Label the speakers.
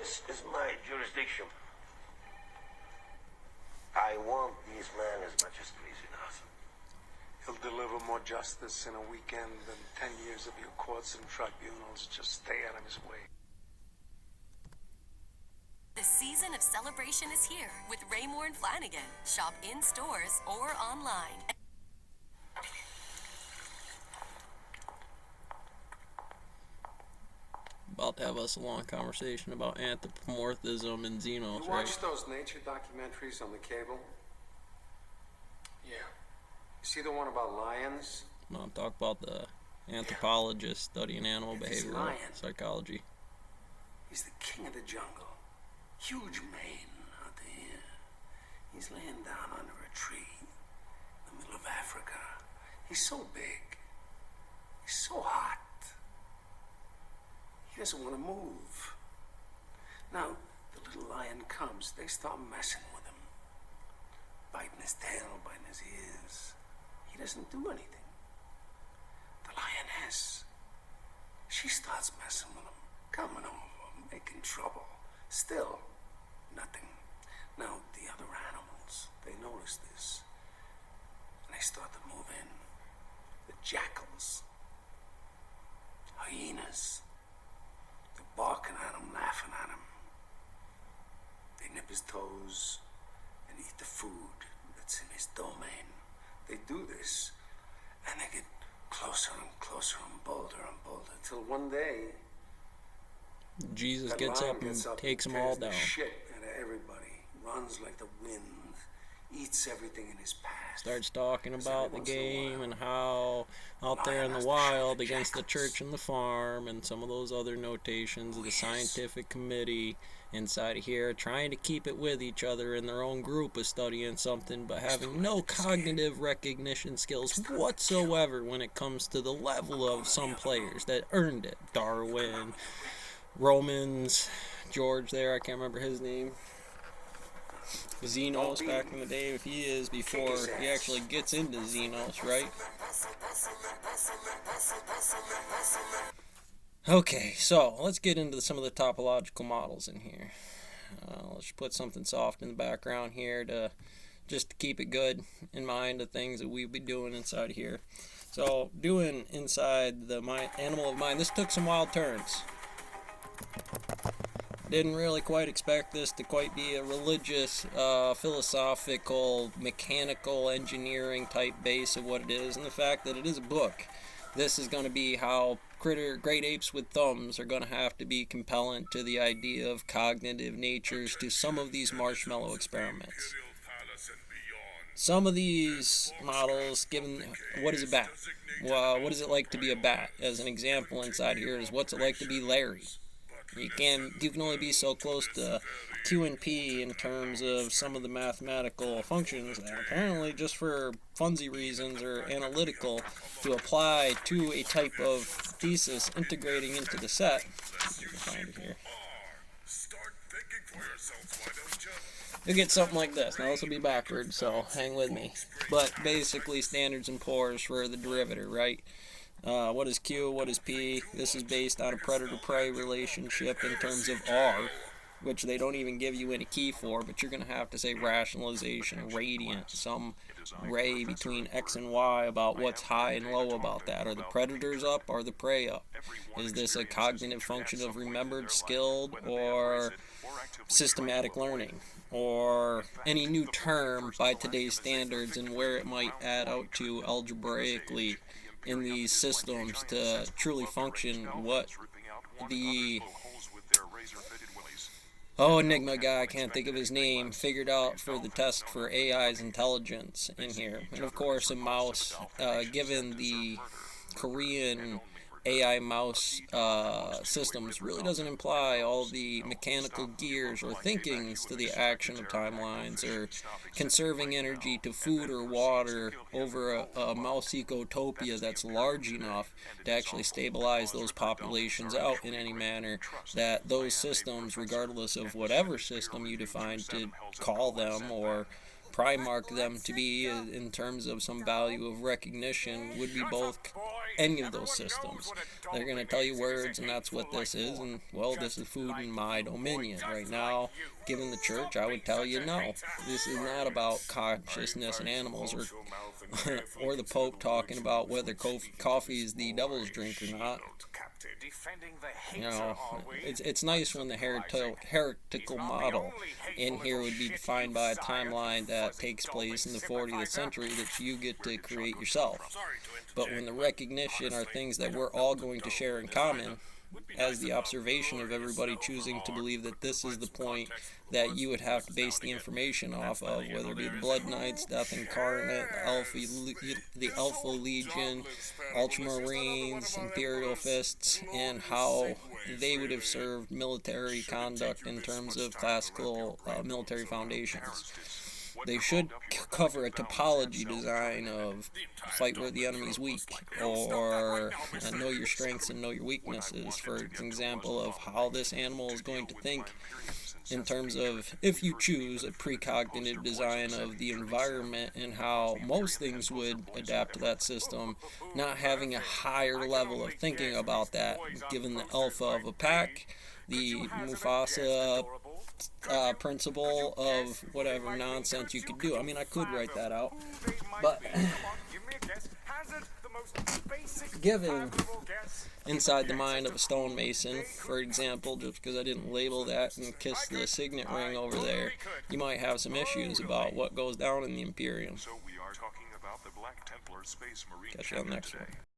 Speaker 1: This is my jurisdiction. I want this man as much as please enough.
Speaker 2: He'll deliver more justice in a weekend than 10 years of your courts and tribunals. Just stay out of his way.
Speaker 3: The season of celebration is here with Raymour and Flanagan. Shop in stores or online.
Speaker 4: About to have us a long conversation about anthropomorphism and xenos,
Speaker 2: You
Speaker 4: right?
Speaker 2: watch those nature documentaries on the cable? Yeah. You see the one about lions?
Speaker 4: No, I'm talking about the anthropologist studying animal behavioral
Speaker 2: lion.
Speaker 4: psychology.
Speaker 2: He's the king of the jungle. Huge mane out there. He's laying down under a tree in the middle of Africa. He's so big. He's so hot. He doesn't want to move. Now, the little lion comes. They start messing with him. Biting his tail, biting his ears. He doesn't do anything. The lioness, she starts messing with him, coming over, making trouble. Still, nothing. Now, the other animals, they notice this. And they start to move in. The jackals, hyenas, they're barking at him, laughing at him. They nip his toes and eat the food that's in his domain. They do this, and they get closer and closer and bolder, till one day
Speaker 4: Jesus
Speaker 2: that
Speaker 4: gets
Speaker 2: lion
Speaker 4: up and takes them
Speaker 2: tears
Speaker 4: all
Speaker 2: the
Speaker 4: down.
Speaker 2: shit out of everybody, runs like the wind, eats everything in his path.
Speaker 4: Starts talking
Speaker 2: Because
Speaker 4: about
Speaker 2: every
Speaker 4: the
Speaker 2: once in a
Speaker 4: game
Speaker 2: while,
Speaker 4: and how out there in
Speaker 2: lion
Speaker 4: the
Speaker 2: has to shoot
Speaker 4: wild
Speaker 2: the
Speaker 4: against the
Speaker 2: jackals.
Speaker 4: church and the farm and some of those other notations of the
Speaker 2: Yes.
Speaker 4: scientific committee inside of here trying to keep it with each other in their own group of studying something but having no cognitive recognition skills whatsoever when it comes to the level of some players that earned it. Darwin, Romans, George there, I can't remember his name. Xenos back in the day, if he is, before he actually gets into Xenos, right? Okay, so let's get into some of the topological models in here. Let's put something soft in the background here to just to keep it good in mind the things that we'll be doing inside here. So doing inside the animal of mind, this took some wild turns. Didn't really quite expect this to quite be a religious, philosophical, mechanical engineering type base of what it is, and the fact that it is a book. This is going to be how great apes with thumbs are going to have to be compelling to the idea of cognitive natures to some of these marshmallow experiments. Some of these models, given what is a bat? Well, what is it like to be a bat? As an example inside here is what's it like to be Larry? You can only be so close to Q and P in terms of some of the mathematical functions that apparently just for funsy reasons or analytical to apply to a type of thesis integrating into the set. Find it here. You'll get something like this. Now this will be backwards, so hang with me. But basically standards and pours for the derivative, right? What is Q? What is P? This is based on a predator-prey relationship in terms of R, which they don't even give you any key for, but you're going to have to say rationalization, radiant, some ray between X and Y about what's high and low about that. Are the predators up? Are the prey up? Is this a cognitive function of remembered, skilled, or systematic learning? Or any new term by today's standards and where it might add out to algebraically in these systems to truly function what the Enigma guy, I can't think of his name, figured out for the test for AI's intelligence in here. And of course a mouse, given the Korean AI mouse systems, really doesn't imply all the mechanical gears or thinkings to the action of timelines or conserving energy to food or water over a mouse ecotopia that's large enough to actually stabilize those populations out in any manner that those systems, regardless of whatever system you define to call them or Primark them to be in terms of some value of recognition, would be both any of those systems. They're going to tell you words, and that's what this is, and, well, this is food in my dominion. Right now, given the church, I would tell you no. This is not about consciousness in animals, or the Pope talking about whether coffee is the devil's drink or not. You know, it's nice when the heretical model in here would be defined by a timeline that takes place in the 40th century that you get to create yourself. But when the recognition are things that we're all going to share in common, as the observation of everybody choosing to believe that this is the point that you would have to base the information off of, whether it be the Blood Knights, Death Incarnate, the Alpha Legion, Ultramarines, Imperial Fists, and how they would have served military conduct in terms of classical military foundations. They should cover a topology design of fight where the enemy's weak, or know your strengths and know your weaknesses, for example, of how this animal is going to think in terms of, if you choose, a precognitive design of the environment and how most things would adapt to that system, not having a higher level of thinking about that, given the alpha of a pack, the Mufasa principle of whatever nonsense you could do. I mean, I could write that out, but given inside the mind of a stonemason, for example, just because I didn't label that and kiss the signet ring over there, you might have some issues about what goes down in the Imperium. Catch you on the next one.